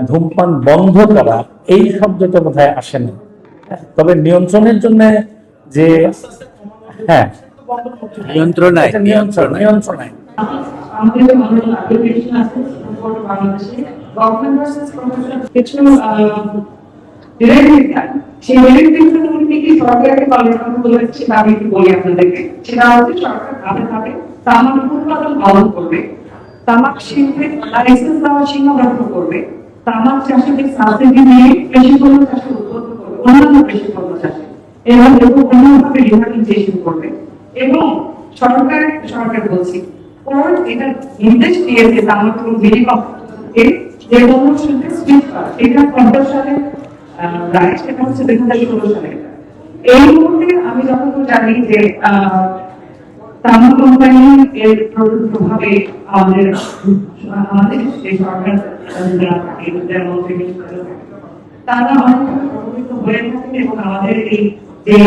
ধূমপান বন্ধ করা এই শব্দটা বোধহয় আসে না। তবে নিয়ন্ত্রণের জন্য যে হ্যাঁ নিয়ন্ত্রণ নিয়ন্ত্রণায় আমাদের যে মাননীয় অ্যাপ্লিকেশন আছে ফর বাংলাদেশে গভর্নমেন্ট ভার্সেস প্রফেশন কিছু ডিরেক্টিভ থাকে সেই ডিরেক্টিভগুলো উনি কি সরকারকে পালন করতে বলেছে সেটা আমি একটু বলি আপনাদেরকে। সেটা হচ্ছে সরকার ধাপে ধাপে তামাক উৎপাদন বন্ধ করবে, তামাক শিল্পের লাইসেন্স দেওয়া সীমাবদ্ধ করবে, তামাক চাষে সাবসিডি দিয়ে কৃষি পণ্য চাষে উদ্বুদ্ধ করবে, অন্যান্য কৃষি পণ্য চাষে এবং অন্যভাবে লিবারালাইজেশন করবে। এবং সরকার বলছি কোর্ট এটা নির্দেশ দিয়েছে তামাক এবং বিড়ি কোম্পানিকে যে কোনো শুল্কে সুইচ করা। এটা 50 সালে রাইট, সেটা হচ্ছে 2016 সালে। এই মুহূর্তে আমি যতটুকু জানি যে তামাক কোম্পানি এর প্রভাবে আমাদের যে সরকার তারা অনেক প্রভাবিত হয়ে থাকে এবং আমাদের এই যে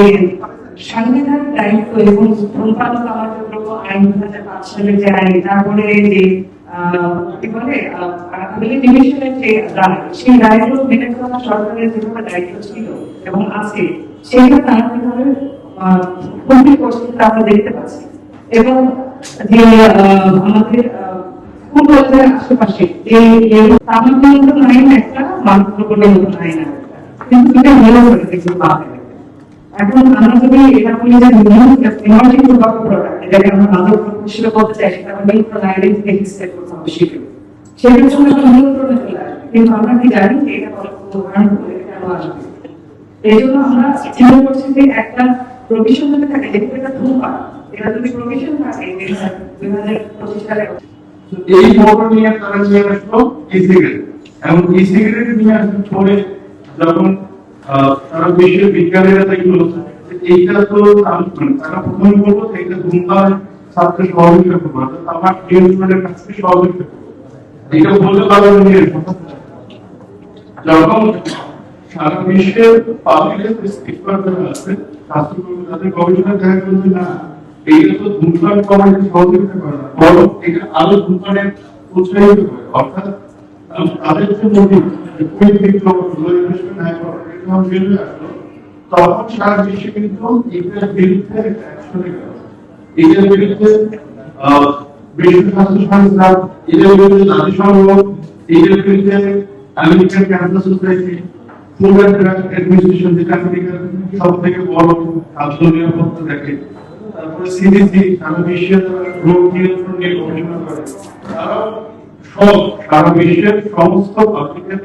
সাংবিধানিক দায়িত্ব এবং ধূমপান তামাকজাত দ্রব্য আইন 2005 সালের যে আইন, তারপরে যে কি বলে ডিভিশনের যে রায়, সেই রায়গুলো মেনে চলা সরকারের যেভাবে দায়িত্ব ছিল এবং আছে সেটা তারা কিভাবে কমপ্লিট করছে আমরা দেখতে পাচ্ছি। এবং যে আমাদের স্কুল কলেজের আশেপাশে যে তামাক নিয়ন্ত্রণ আইন একটা, মাদক দ্রব্য নিয়ন্ত্রণ আইন একটা, কিন্তু এটা মেনে চলে দেখতে পাবে। এখন আমরা যদি এটা বলি যে ইমার্জিং টোবাকো প্রোডাক্ট, এটাকে আমরা মাদক হিসেবে বলতে চাই, সেটা আমরা নিয়ন্ত্রণ আইনে থেকে স্টেট করতে হবে শিখে, সেটার জন্য আমরা নিয়ন্ত্রণে চলে আসবে। কিন্তু আমরা কি জানি যে এটা উদাহরণ করে কেন আসবে? এই জন্য আমরা চিন্তা করছি যে একটা প্রভিশন যদি থাকে, যেহেতু এটা ধূমপান, এটা যদি প্রভিশন থাকে 2025 সালে এই মোটর নিয়ে তারা নিয়ে আসলো ই-সিগারেট, এবং ই-সিগারেট নিয়ে আসার পরে যখন তারা বিশ্বের বিজ্ঞানীরা দেখলো এইটা তো তারা প্রথমে বলবো এইটা ধূমপান ছাত্র সহযোগিতা করবো, তামাক নিয়ন্ত্রণের কাছ থেকে সহযোগিতা করবো, এটা বলতে পারবেন নিয়ে যখন সারা বিশ্বের পাবলিক এক্সপার্টরা আছে স্বাস্থ্যকর্মী তাদের গবেষণা দেখা গেল যে না, এইটা তো ধূমপান কমাতে সহযোগিতা করে না, বরং এটা আরো ধূমপানের উৎসাহিত করে। অর্থাৎ তাদের যে মোটিভ তখন সারা বিশ্বে কিন্তু এটার বিরুদ্ধে এটার বিরুদ্ধে বিশ্ব স্বাস্থ্য সংস্থা, এটার বিরুদ্ধে জাতিসংঘ, এটার বিরুদ্ধে American cancer society, food and drug administration, যেটা আমেরিকার সব থেকে বড় খাদ্য নিরাপত্তা দেখে, তারপরে সিডিসি সারা বিশ্বের রোগ নিয়ন্ত্রণ নিয়ে গবেষণা করে, তারা সব সারা বিশ্বের সমস্ত পাবলিকের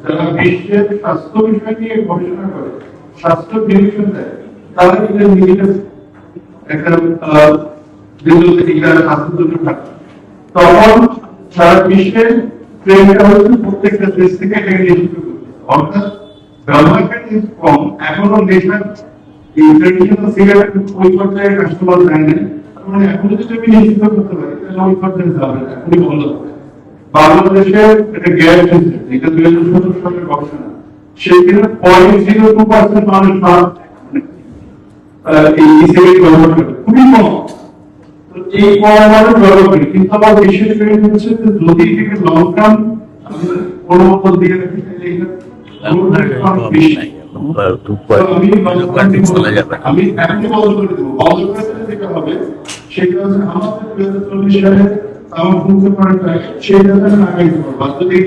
যারা বিশ্বের স্বাস্থ্য বিষয় নিয়ে গবেষণা করে, স্বাস্থ্য ডিরেকশন দেয়, তারা কিন্তু নিজেদের একটা স্বাস্থ্য জন্য থাকে। তখন সারা বিশ্বের ট্রেনটা হচ্ছে প্রত্যেকটা দেশ থেকে এটাকে নিষিদ্ধ করতে, অর্থাৎ ব্যবহারকারী কম। এখনো নেশার এই ট্রেডিশনাল সিগারেট ওই পর্যায়ে কাস্টমার যায় না, মানে এখন যদি আমি নিষিদ্ধ করতে পারি তাহলে ওই পর্যায়ে যাবে না, এখনই বন্ধ হবে। বাংলাদেশে একটা গ্যাস আছে, এটা 2017 সালের গবেষণা, সেখানে 0.02% মানুষ এই সিগারেট ব্যবহার করে, খুবই কম। তো এই কম মানুষ ব্যবহার করে, কিন্তু আবার বিশেষ করে হচ্ছে যে যদি এটাকে লং টার্ম অনুমোদন দিয়ে রাখি তাহলে এটা আমি এখনই বন্ধ করে দেবো। বন্ধ করে দিলে যেটা হবে সেটা হচ্ছে আমাদের 2040 সালে আমার মুখ্য সেটা আগাই দেবো।